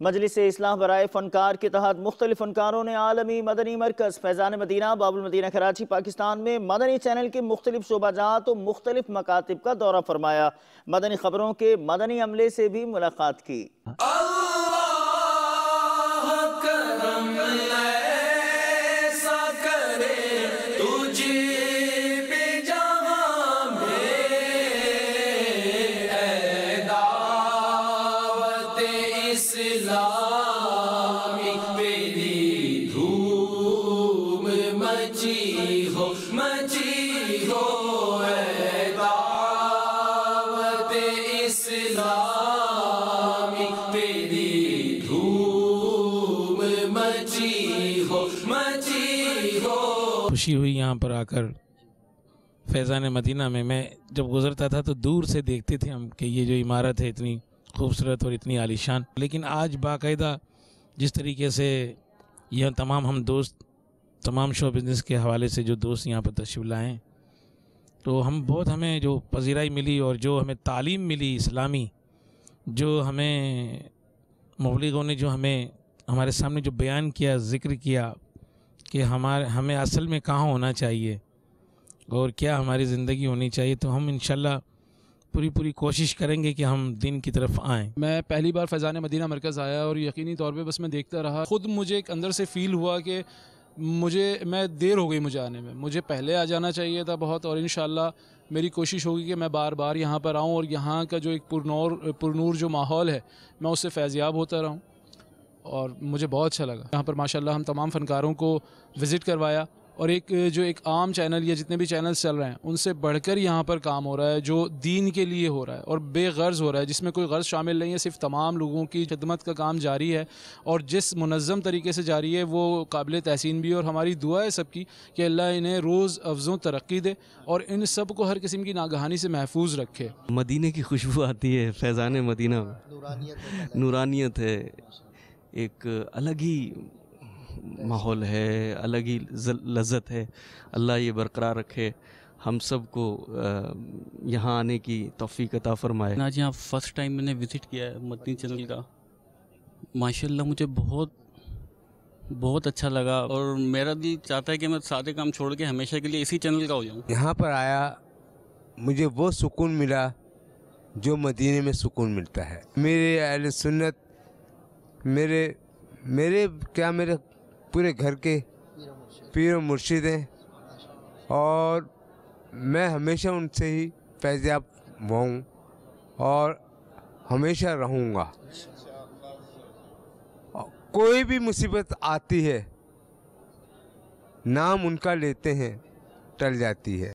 مجلس اصلاح برائے فنکار کے تحت مختلف فنکاروں نے عالمی مدنی مرکز فیضان مدینہ باب المدینہ کراچی پاکستان میں مدنی چینل کے مختلف شعبہ جات و مختلف مکاتب کا دورہ فرمایا، مدنی خبروں کے مدنی عملے سے بھی ملاقات کی۔ خوشی ہوئی یہاں پر آ کر فیضان مدینہ میں جب گزرتا تھا تو دور سے دیکھتے تھے ہم کہ یہ جو عمارت ہے اتنی خوبصورت اور اتنی عالیشان، لیکن آج باقاعدہ جس طریقے سے یہ ہم دوست تمام شو بزنس کے حوالے سے جو دوست یہاں پر تشریف لائے ہیں، تو ہمیں جو پذیرائی ملی اور جو ہمیں تعلیم ملی اسلامی، جو ہمیں مبلغوں نے جو ہمارے سامنے جو بیان کیا، ذکر کیا کہ ہمیں اصل میں کہاں ہونا چاہیے اور کیا ہماری زندگی ہونی چاہیے، تو ہم انشاءاللہ پوری کوشش کریں گے کہ ہم دین کی طرف آئیں۔ میں پہلی بار فیضان مدینہ مرکز آیا اور یقینی طور پہ بس میں دیکھتا رہا، خود مجھے ایک اندر سے فیل ہوا کہ میں دیر ہو گئی مجھے آنے میں، مجھے پہلے آ جانا چاہیے تھا بہت، اور انشاءاللہ میری کوشش ہوگی کہ میں بار بار یہاں پر آؤں اور یہاں کا جو ایک پرنور جو ماحول ہے میں اس سے فیضیاب ہوتا رہوں، اور مجھے بہت اچھا لگا۔ یہاں پر ماشاءاللہ ہم تمام فنکاروں کو وزٹ کروایا، اور ایک عام چینل یا جتنے بھی چینلز چل رہے ہیں ان سے بڑھ کر یہاں پر کام ہو رہا ہے جو دین کے لیے ہو رہا ہے اور بے غرض ہو رہا ہے، جس میں کوئی غرض شامل نہیں ہے، صرف تمام لوگوں کی خدمت کا کام جاری ہے، اور جس منظم طریقے سے جاری ہے وہ قابل تحسین بھی ہے، اور ہماری دعا ہے سب کی کہ اللہ انہیں روز افزوں ترقی دے اور ان سب کو ہر قسم کی ناگہانی سے محفوظ رکھے۔ مدینے کی خوشبو آتی ہے فیضان مدینہ میں، نورانیت ہے، ایک الگ ہی ماحول ہے، الگ ہی لذت ہے۔ اللہ یہ برقرار رکھے، ہم سب کو یہاں آنے کی توفیق عطا فرمائے۔ آج یہاں فرسٹ ٹائم میں نے وزٹ کیا ہے مدنی چینل کا، ماشاءاللہ مجھے بہت اچھا لگا، اور میرا بھی چاہتا ہے کہ میں سارے کام چھوڑ کے ہمیشہ کے لیے اسی چینل کا ہو جاؤں۔ یہاں پر آیا مجھے وہ سکون ملا جو مدینے میں سکون ملتا ہے۔ میرے اہل سنت میرے پورے گھر کے پیر و مرشد ہیں، اور میں ہمیشہ ان سے ہی فیضیاب ہوں اور ہمیشہ رہوں گا۔ کوئی بھی مصیبت آتی ہے نام ان کا لیتے ہیں ٹل جاتی ہے۔